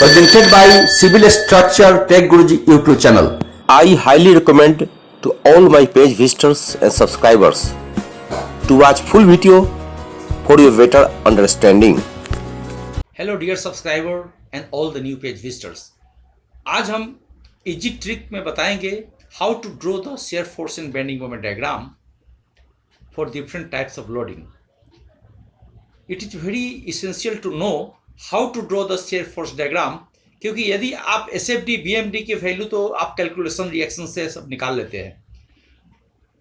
presented by Civil Structure Tech Guruji YouTube channel. I highly recommend to all my page visitors and subscribers to watch full video for your better understanding. Hello dear subscriber and all the new page visitors. आज हम easy trick में बताएंगे how to draw the shear force and bending moment diagram for different types of loading. It is very essential to know how to draw the shear force diagram, क्योंकि यदि आप SFD BMD के value तो आप calculation reaction से सब निकाल लेते हैं,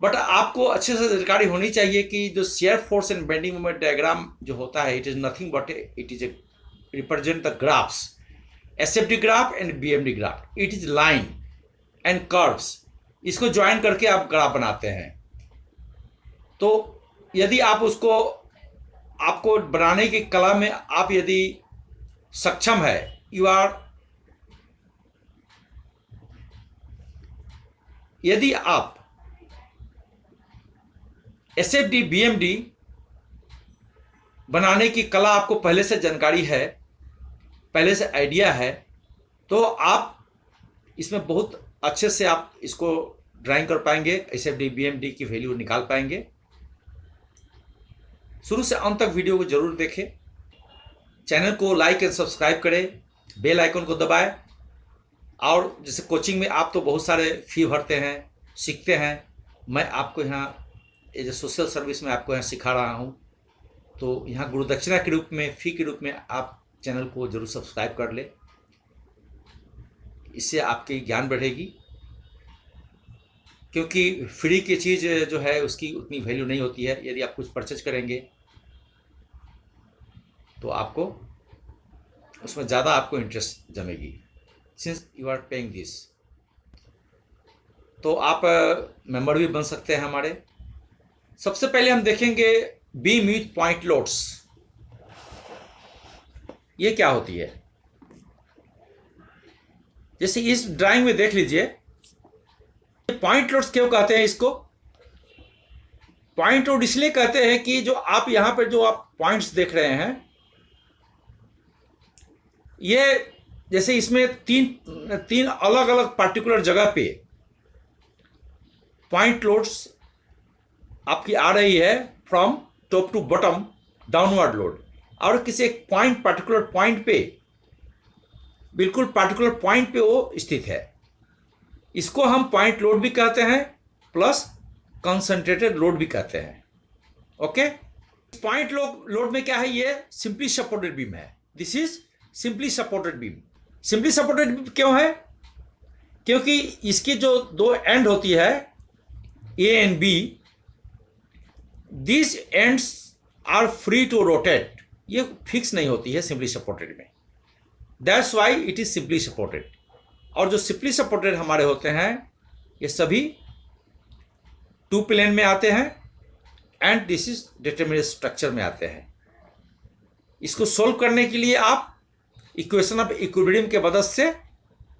बट आपको अच्छे से जानकारी होनी चाहिए कि जो share force and bending moment diagram जो होता है, it is nothing but it is a represent the graphs, SFD graph and BMD graph. It is line and curves. इसको ज्वाइन करके आप ग्राफ बनाते हैं। तो यदि आप उसको आपको बनाने की कला में आप यदि सक्षम है, यदि आप SFD BMD बनाने की कला आपको पहले से जानकारी है, पहले से आइडिया है, तो आप इसमें बहुत अच्छे से आप इसको ड्राइंग कर पाएंगे, एसएफडी बीएमडी की वैल्यू निकाल पाएंगे। शुरू से अंत तक वीडियो को जरूर देखें, चैनल को लाइक एंड सब्सक्राइब करें, बेल आइकन को दबाएं। और जैसे कोचिंग में आप तो बहुत सारे फी भरते हैं, सीखते हैं, मैं आपको यहाँ एज ए सोशल सर्विस में आपको यहाँ सिखा रहा हूँ। तो यहाँ गुरुदक्षिणा के रूप में, फी के रूप में आप चैनल को जरूर सब्सक्राइब कर ले, इससे आपकी ज्ञान बढ़ेगी। क्योंकि फ्री की चीज़ जो है उसकी उतनी वैल्यू नहीं होती है। यदि आप कुछ परचेज करेंगे तो आपको उसमें ज़्यादा आपको इंटरेस्ट जमेगी, since you are paying this. तो आप मेंबर भी बन सकते हैं हमारे। सबसे पहले हम देखेंगे बीम विथ पॉइंट लोड्स, ये क्या होती है। जैसे इस ड्राइंग में देख लीजिए, पॉइंट लोड्स क्यों कहते हैं इसको? पॉइंट लोड इसलिए कहते हैं कि जो आप यहां पर जो आप पॉइंट्स देख रहे हैं, ये जैसे इसमें तीन अलग अलग पार्टिकुलर जगह पे पॉइंट लोड्स आपकी आ रही है, from top to bottom downward load. और किसी एक पॉइंट, पर्टिकुलर पॉइंट पे, बिल्कुल पर्टिकुलर पॉइंट पे वो स्थित है। इसको हम पॉइंट लोड भी कहते हैं, प्लस कंसंट्रेटेड लोड भी कहते हैं। ओके, पॉइंट लोड में क्या है? ये सिंपली सपोर्टेड बीम है। This is simply supported beam. Simply supported beam क्यों है? क्योंकि इसकी जो दो एंड होती है, A end B, this ends are free to rotate. ये फिक्स नहीं होती है सिंपली सपोर्टेड में, that's why it is simply supported. और जो सिंपली सपोर्टेड हमारे होते हैं, ये सभी टू प्लेन में आते हैं and this is determinate structure में आते हैं। इसको सोल्व करने के लिए आप इक्वेशन ऑफ इक्विलिब्रियम के मदद से,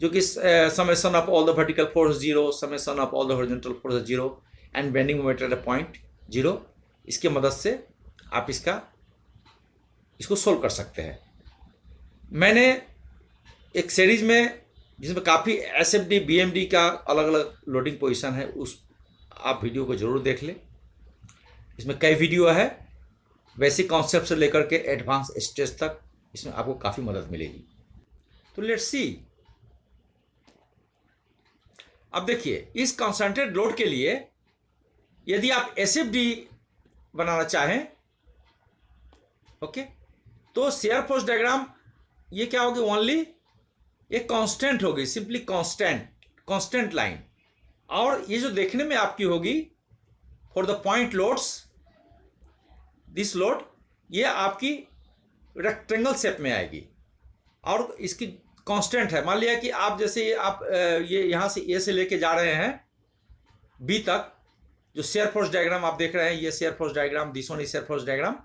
जो कि summation of all the vertical force 0, summation of all the horizontal force 0 and bending moment at a point 0, इसके मदद से आप इसको सोल्व कर सकते हैं। मैंने एक सीरीज में, जिसमें काफ़ी एसएफडी बीएमडी का अलग अलग लोडिंग पोजीशन है, उस आप वीडियो को जरूर देख लें। इसमें कई वीडियो है, बेसिक कॉन्सेप्ट से लेकर के एडवांस स्टेज तक, इसमें आपको काफ़ी मदद मिलेगी। तो लेट्स सी। अब देखिए, इस कॉन्सेंट्रेट लोड के लिए यदि आप एसएफडी बनाना चाहें, ओके, तो शेयर फोर्स डायग्राम ये क्या होगी? ओनली एक कांस्टेंट होगी, सिंपली कांस्टेंट लाइन। और ये जो देखने में आपकी होगी for the point loads, this load, ये आपकी रेक्टेंगल शेप में आएगी और इसकी कांस्टेंट है। मान लिया कि आप जैसे आप ये यहाँ से ए से लेके जा रहे हैं बी तक, जो शेयर फोर्स डायग्राम आप देख रहे हैं, ये share force diagram, this one is share force diagram.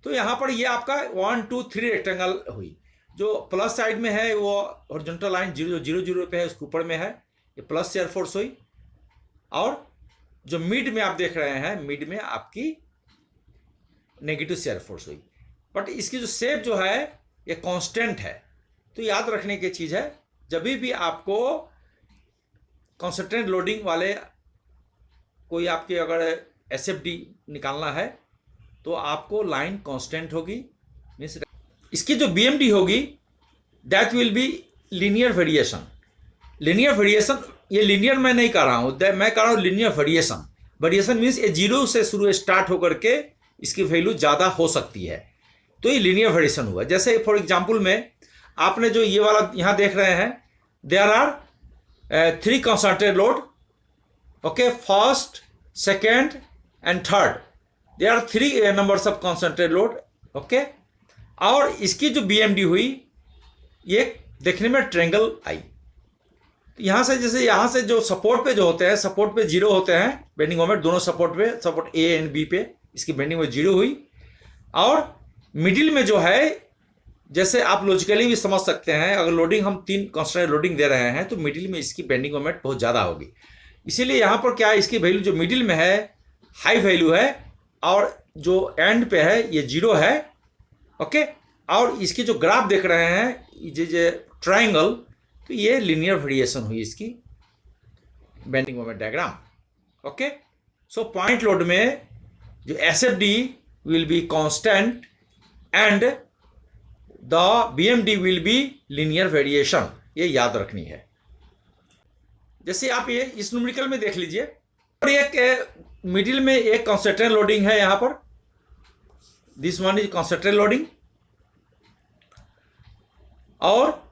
तो यहाँ पर ये आपका 1 2 3 रेक्टेंगल हुई। जो प्लस साइड में है वो हॉरिजॉन्टल लाइन 0 0 0 पे है, उसके ऊपर में है, ये प्लस शेयर फोर्स हुई। और जो मिड में आप देख रहे हैं, मिड में आपकी नेगेटिव शेयर फोर्स हुई। बट इसकी जो शेप जो है ये कांस्टेंट है, तो याद रखने की चीज़ है, जब भी आपको कॉन्सेंट्रेट लोडिंग वाले कोई आपके अगर एसएफडी निकालना है तो आपको लाइन कांस्टेंट होगी, मीन्स इसकी जो बीएमडी होगी that will be linear variation. Linear variation, ये लीनियर मैं नहीं कह रहा हूँ, मैं कह रहा हूँ लीनियर वेरिएशन। वेरिएशन मीन्स ये जीरो से शुरू स्टार्ट होकर के इसकी वैल्यू ज़्यादा हो सकती है, तो ये लीनियर वेरिएशन हुआ। जैसे फॉर एग्जांपल में आपने जो ये वाला यहाँ देख रहे हैं, there are 3 concentrated load, okay, first, second and third, there are 3 numbers of concentrated load, okay. और इसकी जो बीएमडी हुई ये देखने में ट्रायंगल आई। यहाँ से जैसे यहाँ से जो सपोर्ट पे जो होते हैं, सपोर्ट पे 0 होते हैं बेंडिंग मोमेंट, दोनों सपोर्ट पे, सपोर्ट ए एंड बी पे इसकी बेंडिंग में 0 हुई। और मिडिल में जो है, जैसे आप लॉजिकली भी समझ सकते हैं, अगर लोडिंग हम 3 कांस्टेंट लोडिंग दे रहे हैं तो मिडिल में इसकी बेंडिंग मोमेंट बहुत ज़्यादा होगी। इसीलिए यहाँ पर क्या है, इसकी वैल्यू जो मिडिल में है हाई वैल्यू है और जो एंड पे है ये 0 है, ओके। और इसकी जो ग्राफ देख रहे हैं ये ट्रायंगल, तो ये लीनियर वेरिएशन हुई इसकी bending moment diagram, okay. So point load में जो SFD will be constant and the BMD will be linear variation, ये याद रखनी है। जैसे आप ये इस न्यूमेरिकल में देख लीजिए, और एक मिडिल में एक कंसंट्रेटेड लोडिंग है यहाँ पर, this one is concentrated loading, और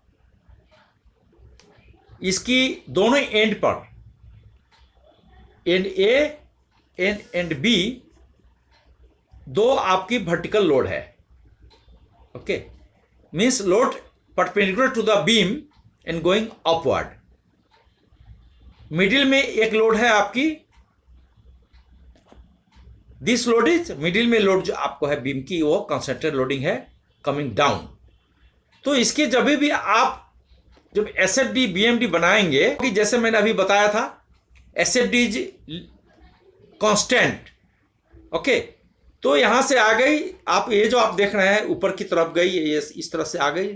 इसकी दोनों एंड पर, एंड ए एंड बी, 2 आपकी वर्टिकल लोड है, okay, means load perpendicular to the beam and going upward. Middle में एक लोड है आपकी, दिस लोड इज, मिडिल में लोड जो आपको है बीम की वो कंसंट्रेटेड लोडिंग है कमिंग डाउन। तो इसके जब भी आप जब एसएफडी बीएमडी बनाएंगे, कि जैसे मैंने अभी बताया था एसएफडी इज कांस्टेंट, ओके। तो यहां से आ गई, आप ये जो आप देख रहे हैं ऊपर की तरफ गई, ये इस तरफ से आ गई,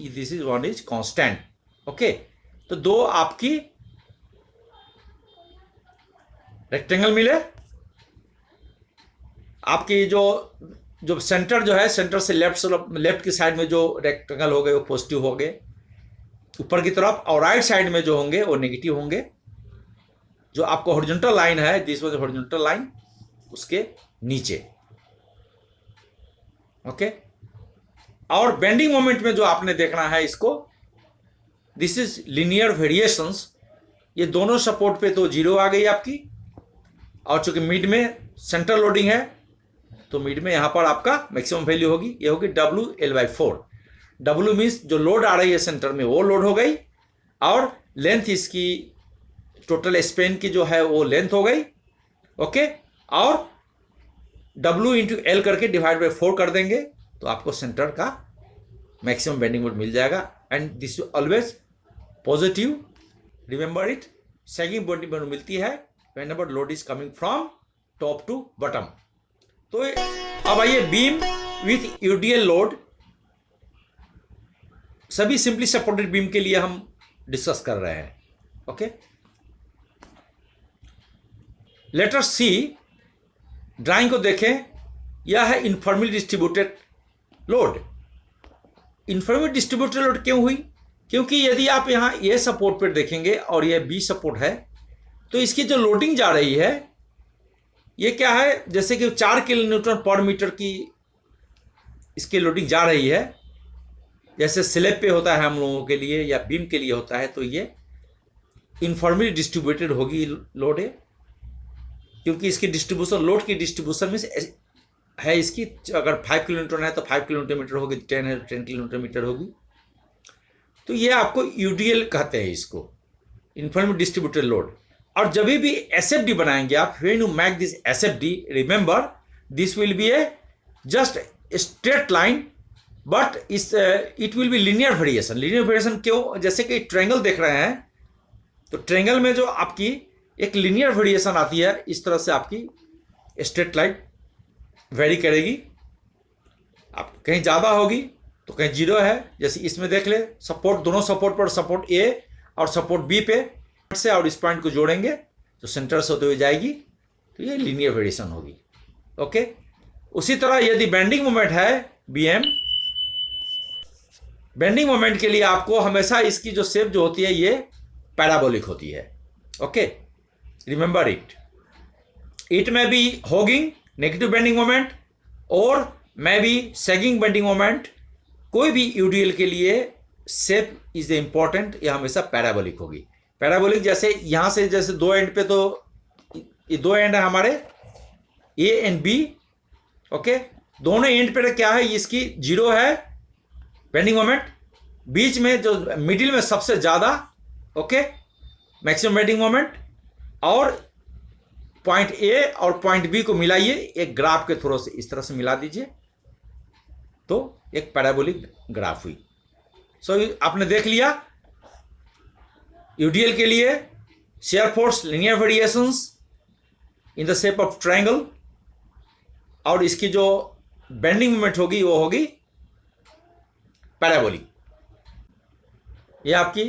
this is one is constant, okay. तो 2 आपकी रेक्टेंगल मिले, आपकी जो सेंटर जो है, सेंटर से लेफ्ट की साइड में जो रेक्टेंगल हो गए वो पॉजिटिव हो गए ऊपर की तरफ, और राइट साइड में जो होंगे वो नेगेटिव होंगे। जो आपको हॉरिजॉन्टल लाइन है, दिस वाज हॉरिजॉन्टल लाइन, उसके नीचे, ओके। और बेंडिंग मोमेंट में जो आपने देखना है इसको, दिस इज लीनियर वेरिएशंस। ये दोनों सपोर्ट पे तो 0 आ गई आपकी, और चूंकि मिड में सेंट्रल लोडिंग है तो मिड में यहां पर आपका मैक्सिमम वैल्यू होगी, ये होगी WL/4। W मीन्स जो लोड आ रही है सेंटर में वो लोड हो गई, और लेंथ इसकी टोटल स्पेन की जो है वो लेंथ हो गई, ओके। और W × L करके डिवाइड बाय 4 कर देंगे तो आपको सेंटर का मैक्सिमम बेंडिंग मोमेंट मिल जाएगा। And this always positive, remember it. Second bending moment मिलती है whenever load is coming from top to bottom. तो अब आइए बीम विथ यूडीएल लोड, सभी सिंपली सपोर्टेड बीम के लिए हम डिस्कस कर रहे हैं, okay. Let us see, drawing को देखें, यह है informally distributed load. Informally distributed load क्यों हुई? क्योंकि यदि आप यहाँ ए सपोर्ट पर देखेंगे और यह बी सपोर्ट है, तो इसकी जो लोडिंग जा रही है ये क्या है, जैसे कि 4 किलोन्यूटन पर मीटर की इसकी लोडिंग जा रही है, जैसे स्लैब पे होता है हम लोगों के लिए या बीम के लिए होता है, तो ये इनफॉर्मली डिस्ट्रीब्यूटेड होगी लोड है, क्योंकि इसकी डिस्ट्रीब्यूशन, लोड की डिस्ट्रीब्यूशन में है इसकी, अगर 5 किलोमीटर है तो 5 किलोमीटर होगी, 10 है 10 किलोमीटर होगी। तो ये आपको यूडीएल कहते हैं इसको, इनफॉर्मली डिस्ट्रीब्यूटेड लोड। और जब भी एसएफडी बनाएंगे आप, when you make this SFD, remember this will be A just straight line, but it will be linear variation. Linear variation क्यों? जैसे कि ट्रायंगल देख रहे हैं, तो ट्रायंगल में जो आपकी एक लीनियर वेरिएशन आती है, इस तरह से आपकी स्ट्रेट लाइन वेरी करेगी, आप कहीं ज़्यादा होगी तो कहीं जीरो है, जैसे इसमें देख ले सपोर्ट, दोनों सपोर्ट पर, सपोर्ट ए और सपोर्ट बी पे से और इस पॉइंट को जोड़ेंगे तो सेंटर से होते हुए जाएगी, तो ये लीनियर वेरिएशन होगी। ओके, उसी तरह यदि बेंडिंग मोमेंट है बीएम, बेंडिंग मोमेंट के लिए आपको हमेशा इसकी जो शेप जो होती है ये पैराबोलिक होती है। ओके, रिमेंबर इट, इट में B hogging negative bending moment और में बी सैगिंग बेंडिंग मोमेंट। कोई भी यूडीएल के लिए शेप इज द इंपॉर्टेंट, यह हमेशा पैराबोलिक होगी। पैराबोलिक जैसे यहां से जैसे दो एंड पे, तो ये दो एंड है हमारे ए एंड बी। ओके, दोनों एंड पे क्या है, इसकी जीरो है बेंडिंग मोमेंट, बीच में जो मिडिल में सबसे ज्यादा ओके मैक्सिमम बेंडिंग मोमेंट, और पॉइंट ए और पॉइंट बी को मिलाइए एक ग्राफ के थ्रू से, इस तरह से मिला दीजिए तो एक पैराबोलिक ग्राफ हुई। सो आपने देख लिया यूडीएल के लिए shear force linear variations in the shape of triangle, और इसकी जो बेंडिंग मोमेंट होगी वो होगी पैराबोलिक। ये आपकी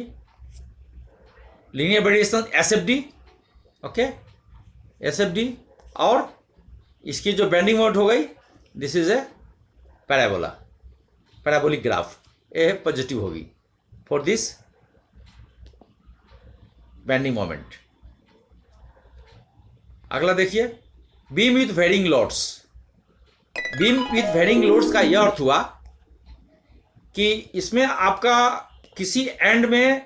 linear variation SFD, okay SFD, और इसकी जो बेंडिंग मोमेंट हो गई this is a parabola, parabolic graph, a positive होगी फॉर दिस बेंडिंग मोमेंट। अगला देखिए beam with varying loads. Beam with varying loads का यह अर्थ हुआ कि इसमें आपका किसी एंड में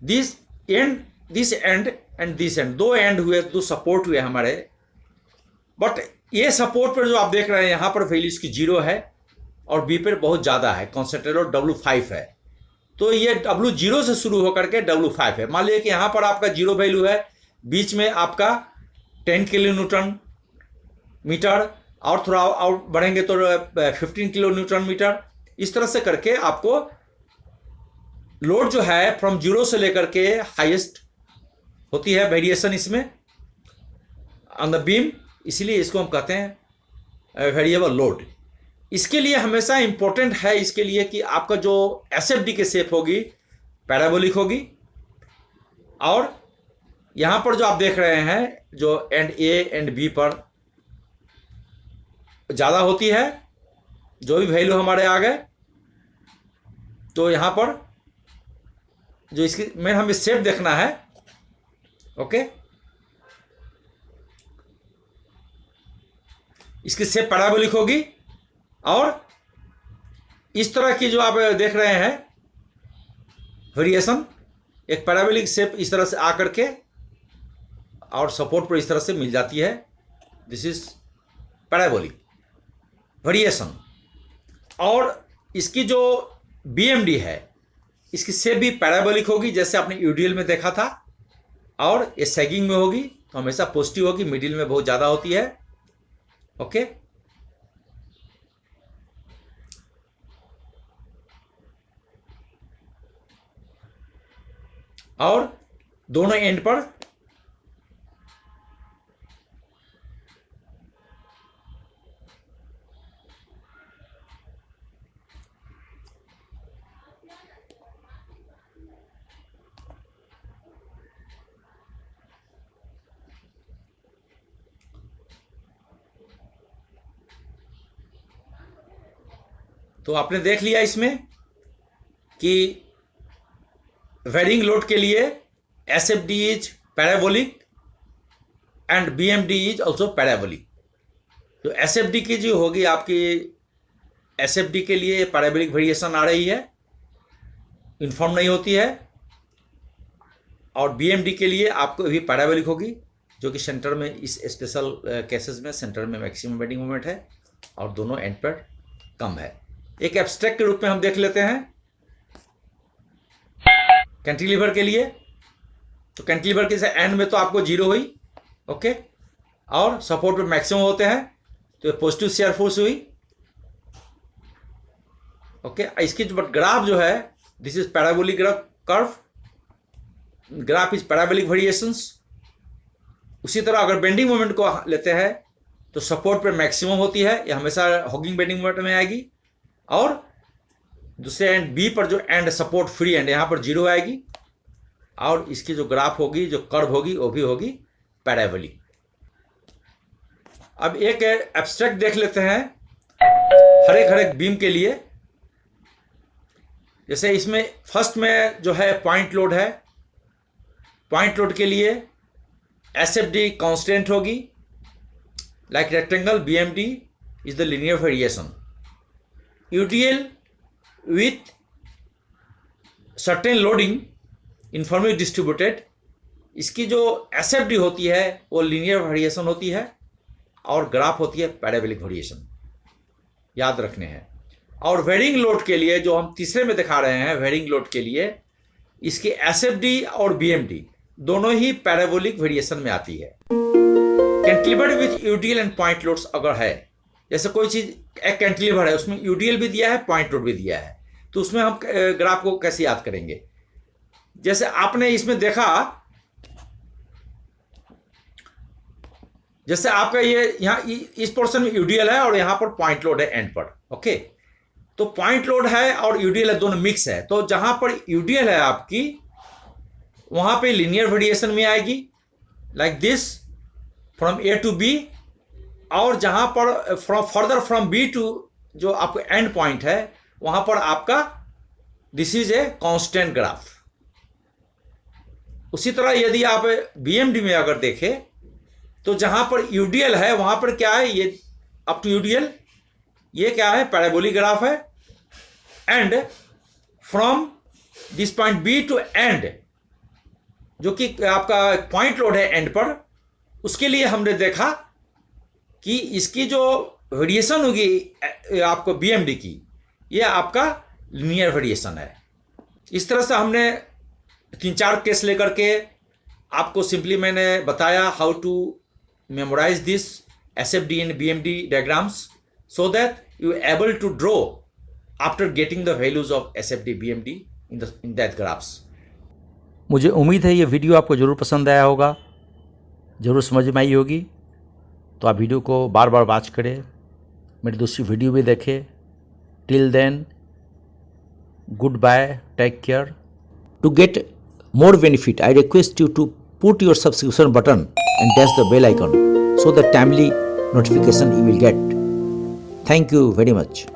this and and this and, दो एंड हुए, दो सपोर्ट हुए हमारे, बट ये सपोर्ट पर जो आप देख रहे हैं यहां पर वैल्यू इसकी जीरो है और बी पर बहुत ज्यादा है, कॉन्सेंट्रेटेड W5 है, तो ये W0 से शुरू होकर के W5 है। मान लीजिए कि यहां पर आपका जीरो वैल्यू है, बीच में आपका 10 किलो न्यूटन मीटर, और थोड़ा और बढ़ेंगे तो 15 किलो न्यूटन मीटर, इस तरह से करके आपको लोड जो है फ्रॉम जीरो से लेकर के हाईएस्ट होती है वेरिएशन इसमें ऑन द बीम, इसीलिए इसको हम कहते हैं वेरिएबल लोड। इसके लिए हमेशा इंपॉर्टेंट है इसके लिए कि आपका जो एसएफडी की शेप होगी पैराबोलिक होगी, और यहां पर जो आप देख रहे हैं जो एंड ए एंड बी पर ज़्यादा होती है, जो भी वैल्यू हमारे आ गए, तो यहां पर जो इसकी मेन हमें शेप देखना है। ओके, इसकी शेप पैराबोलिक होगी, और इस तरह की जो आप देख रहे हैं वेरिएशन, एक पैराबोलिक शेप इस तरह से आकर के और सपोर्ट पर इस तरह से मिल जाती है, दिस इज पैराबोलिक वेरिएशन। और इसकी जो बीएमडी है इसकी शेप भी पैराबोलिक होगी, जैसे आपने यूडीएल में देखा था, और ये सैगिंग में होगी तो हमेशा पॉजिटिव होगी, मिडिल में बहुत ज़्यादा होती है। ओके, और दोनों एंड पर तो आपने देख लिया इसमें कि वेरिंग लोड के लिए SFD is parabolic and BMD is also parabolic. तो एसएफडी की जो होगी आपकी, एसएफडी के लिए पैराबोलिक वेरिएशन आ रही है, इन्फॉर्म नहीं होती है, और बीएमडी के लिए आपको भी पैराबोलिक होगी, जो कि सेंटर में इस स्पेशल केसेस में सेंटर में मैक्सिमम बेंडिंग मोमेंट है और दोनों एंड पर कम है। एक एब्स्ट्रैक्ट के रूप में हम देख लेते हैं कैंटिलीवर के लिए। तो कैंटिलीवर के एंड में तो आपको जीरो हुई, ओके, और सपोर्ट पे मैक्सिमम होते हैं, तो पॉजिटिव शेयर फोर्स हुई। ओके, इसकी जो ग्राफ जो है this is parabolic curve, graph is parabolic variations. उसी तरह अगर बेंडिंग मोमेंट को लेते हैं तो सपोर्ट पे मैक्सिमम होती है, यह हमेशा हॉगिंग बेंडिंग मोमेंट में आएगी, और दूसरे एंड बी पर जो एंड सपोर्ट फ्री एंड यहाँ पर 0 आएगी, और इसकी जो ग्राफ होगी, जो कर्व होगी, वो भी होगी पैराबोलिक। अब एक एब्स्ट्रैक्ट देख लेते हैं हर एक बीम के लिए। जैसे इसमें फर्स्ट में जो है पॉइंट लोड है, पॉइंट लोड के लिए एसएफडी कांस्टेंट होगी, like rectangle BMD is the linear variation. UTL with certain loading informally distributed, इसकी जो एसएफडी होती है वो लीनियर वेरिएशन होती है, और ग्राफ होती है पैराबोलिक वेरिएशन, याद रखने हैं। और वेरिंग लोड के लिए जो हम तीसरे में दिखा रहे हैं, वेरिंग लोड के लिए इसकी एसएफडी और बीएमडी दोनों ही पैराबोलिक वेरिएशन में आती है। Cantilever with UDL and point loads अगर है, जैसे कोई चीज एक कैंटिलीवर है, उसमें यूडीएल भी दिया है, पॉइंट लोड भी दिया है, तो उसमें हम ग्राफ को कैसे याद करेंगे? जैसे आपने इसमें देखा, जैसे आपका ये यहाँ इस पोर्शन में यूडीएल है और यहां पर पॉइंट लोड है एंड पर, ओके। तो पॉइंट लोड है और यूडीएल है, दोनों मिक्स है। तो जहां पर यूडीएल है आपकी, वहां पे लीनियर वेरिएशन में आएगी, like this from A to B, और जहां पर फर्दर फ्रॉम बी टू जो आपका एंड पॉइंट है, वहां पर आपका this is a constant graph. उसी तरह यदि आप बीएमडी में अगर देखें, तो जहां पर यूडीएल है वहां पर क्या है, ये अप टू यूडीएल, ये क्या है, पैराबोलिक ग्राफ है। And from this point B to end, जो कि आपका पॉइंट लोड है एंड पर, उसके लिए हमने देखा कि इसकी जो वेरिएशन होगी आपको बीएमडी की, ये आपका लीनियर वेरिएशन है। इस तरह से हमने 3-4 केस लेकर के आपको सिंपली मैंने बताया how to memorise this SFD and BMD diagrams, so that you are able to draw after getting the values of SFD BMD in that graphs. मुझे उम्मीद है ये वीडियो आपको ज़रूर पसंद आया होगा, ज़रूर समझ में आई होगी। तो आप वीडियो को बार बार वॉच करें, मेरी दूसरी वीडियो भी देखें। Till then, good bye, take care. To get more benefit, I request you to put your subscription button and dash the bell icon so that timely notification you will get. Thank you very much.